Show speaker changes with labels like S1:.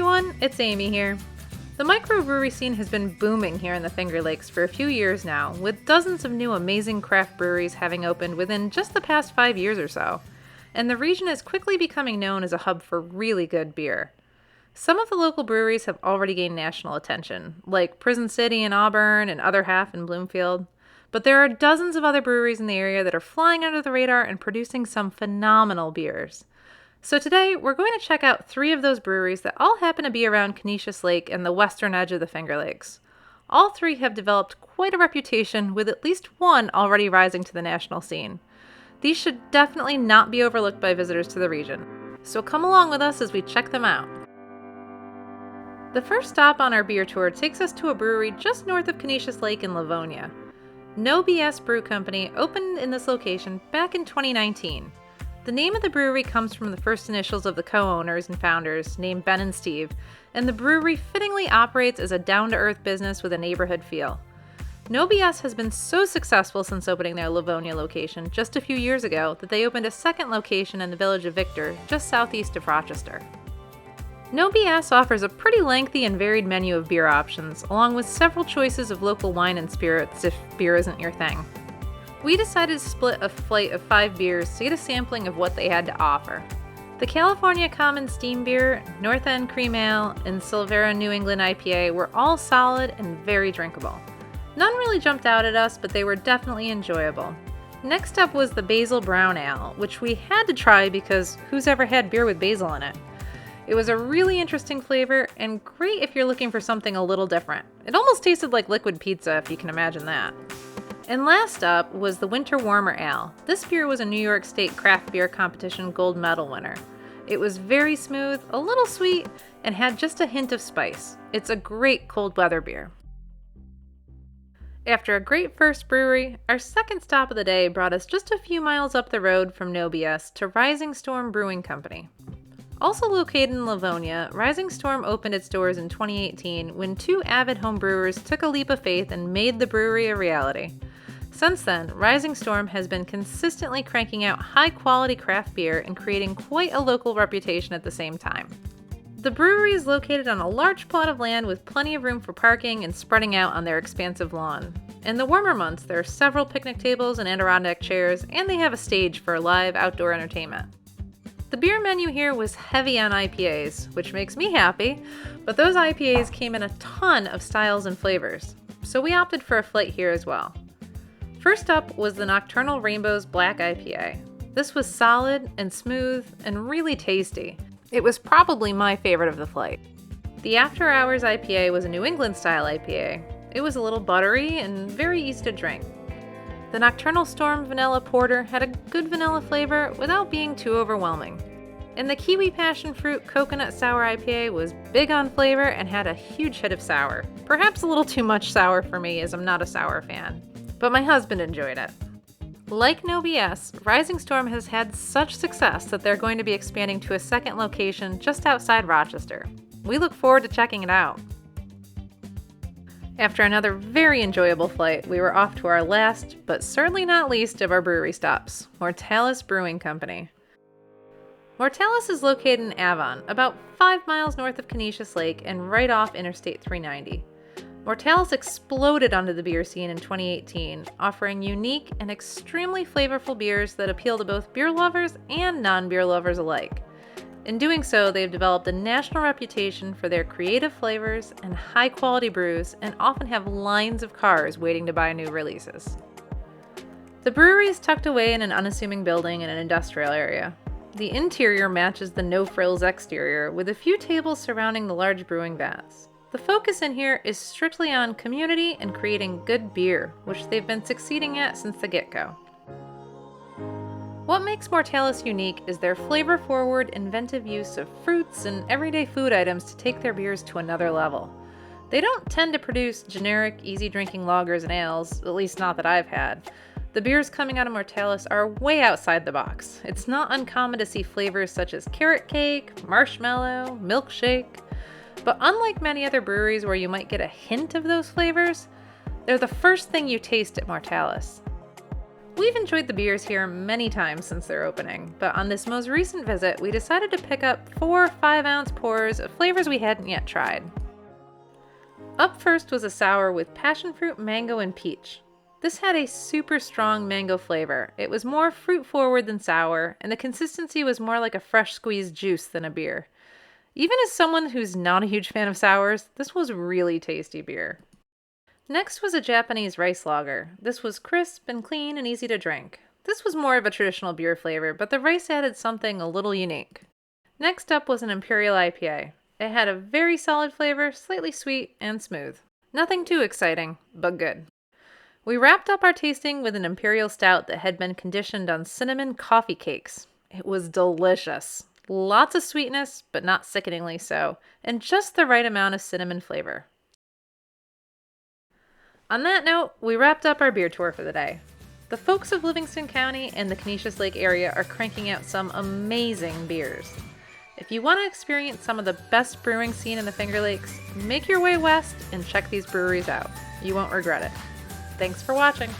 S1: everyone, it's Amy here. The microbrewery scene has been booming here in the Finger Lakes for a few years now, with dozens of new amazing craft breweries having opened within just the past 5 years or so. And the region is quickly becoming known as a hub for really good beer. Some of the local breweries have already gained national attention, like Prison City in Auburn and Other Half in Bloomfield. But there are dozens of other breweries in the area that are flying under the radar and producing some phenomenal beers. So today, we're going to check out 3 of those breweries that all happen to be around Conesus Lake and the western edge of the Finger Lakes. All 3 have developed quite a reputation, with at least one already rising to the national scene. These should definitely not be overlooked by visitors to the region. So come along with us as we check them out. The first stop on our beer tour takes us to a brewery just north of Conesus Lake in Livonia. No BS Brew Company opened in this location back in 2019. The name of the brewery comes from the first initials of the co-owners and founders, named Ben and Steve, and the brewery fittingly operates as a down-to-earth business with a neighborhood feel. No BS has been so successful since opening their Livonia location just a few years ago that they opened a second location in the village of Victor, just southeast of Rochester. No BS offers a pretty lengthy and varied menu of beer options, along with several choices of local wine and spirits if beer isn't your thing. We decided to split a flight of 5 beers to get a sampling of what they had to offer. The California Common Steam Beer, North End Cream Ale, and Silvera New England IPA were all solid and very drinkable. None really jumped out at us, but they were definitely enjoyable. Next up was the Basil Brown Ale, which we had to try because who's ever had beer with basil in it? It was a really interesting flavor and great if you're looking for something a little different. It almost tasted like liquid pizza, if you can imagine that. And last up was the Winter Warmer Ale. This beer was a New York State Craft Beer Competition gold medal winner. It was very smooth, a little sweet, and had just a hint of spice. It's a great cold weather beer. After a great first brewery, our second stop of the day brought us just a few miles up the road from No BS to Rising Storm Brewing Company. Also located in Livonia, Rising Storm opened its doors in 2018 when 2 avid home brewers took a leap of faith and made the brewery a reality. Since then, Rising Storm has been consistently cranking out high-quality craft beer and creating quite a local reputation at the same time. The brewery is located on a large plot of land with plenty of room for parking and spreading out on their expansive lawn. In the warmer months, there are several picnic tables and Adirondack chairs, and they have a stage for live outdoor entertainment. The beer menu here was heavy on IPAs, which makes me happy, but those IPAs came in a ton of styles and flavors, so we opted for a flight here as well. First up was the Nocturnal Rainbows Black IPA. This was solid and smooth and really tasty. It was probably my favorite of the flight. The After Hours IPA was a New England style IPA. It was a little buttery and very easy to drink. The Nocturnal Storm Vanilla Porter had a good vanilla flavor without being too overwhelming. And the Kiwi Passion Fruit Coconut Sour IPA was big on flavor and had a huge hit of sour. Perhaps a little too much sour for me, as I'm not a sour fan. But my husband enjoyed it. Like No BS, Rising Storm has had such success that they're going to be expanding to a second location just outside Rochester. We look forward to checking it out. After another very enjoyable flight, we were off to our last, but certainly not least, of our brewery stops, Mortalis Brewing Company. Mortellus is located in Avon, about 5 miles north of Conesus Lake and right off Interstate 390. Mortalis exploded onto the beer scene in 2018, offering unique and extremely flavorful beers that appeal to both beer lovers and non-beer lovers alike. In doing so, they've developed a national reputation for their creative flavors and high-quality brews, and often have lines of cars waiting to buy new releases. The brewery is tucked away in an unassuming building in an industrial area. The interior matches the no-frills exterior, with a few tables surrounding the large brewing vats. The focus in here is strictly on community and creating good beer, which they've been succeeding at since the get-go. What makes Mortalis unique is their flavor-forward, inventive use of fruits and everyday food items to take their beers to another level. They don't tend to produce generic, easy-drinking lagers and ales, at least not that I've had. The beers coming out of Mortalis are way outside the box. It's not uncommon to see flavors such as carrot cake, marshmallow, milkshake. But unlike many other breweries where you might get a hint of those flavors, they're the first thing you taste at Mortalis. We've enjoyed the beers here many times since their opening, but on this most recent visit, we decided to pick up 4 5-ounce pours of flavors we hadn't yet tried. Up first was a sour with passion fruit, mango, and peach. This had a super strong mango flavor. It was more fruit forward than sour, and the consistency was more like a fresh squeezed juice than a beer. Even as someone who's not a huge fan of sours, this was really tasty beer. Next was a Japanese rice lager. This was crisp and clean and easy to drink. This was more of a traditional beer flavor, but the rice added something a little unique. Next up was an Imperial IPA. It had a very solid flavor, slightly sweet and smooth. Nothing too exciting, but good. We wrapped up our tasting with an Imperial Stout that had been conditioned on cinnamon coffee cakes. It was delicious. Lots of sweetness, but not sickeningly so, and just the right amount of cinnamon flavor. On that note, we wrapped up our beer tour for the day. The folks of Livingston County and the Conesus Lake area are cranking out some amazing beers. If you want to experience some of the best brewing scene in the Finger Lakes, make your way west and check these breweries out. You won't regret it. Thanks for watching.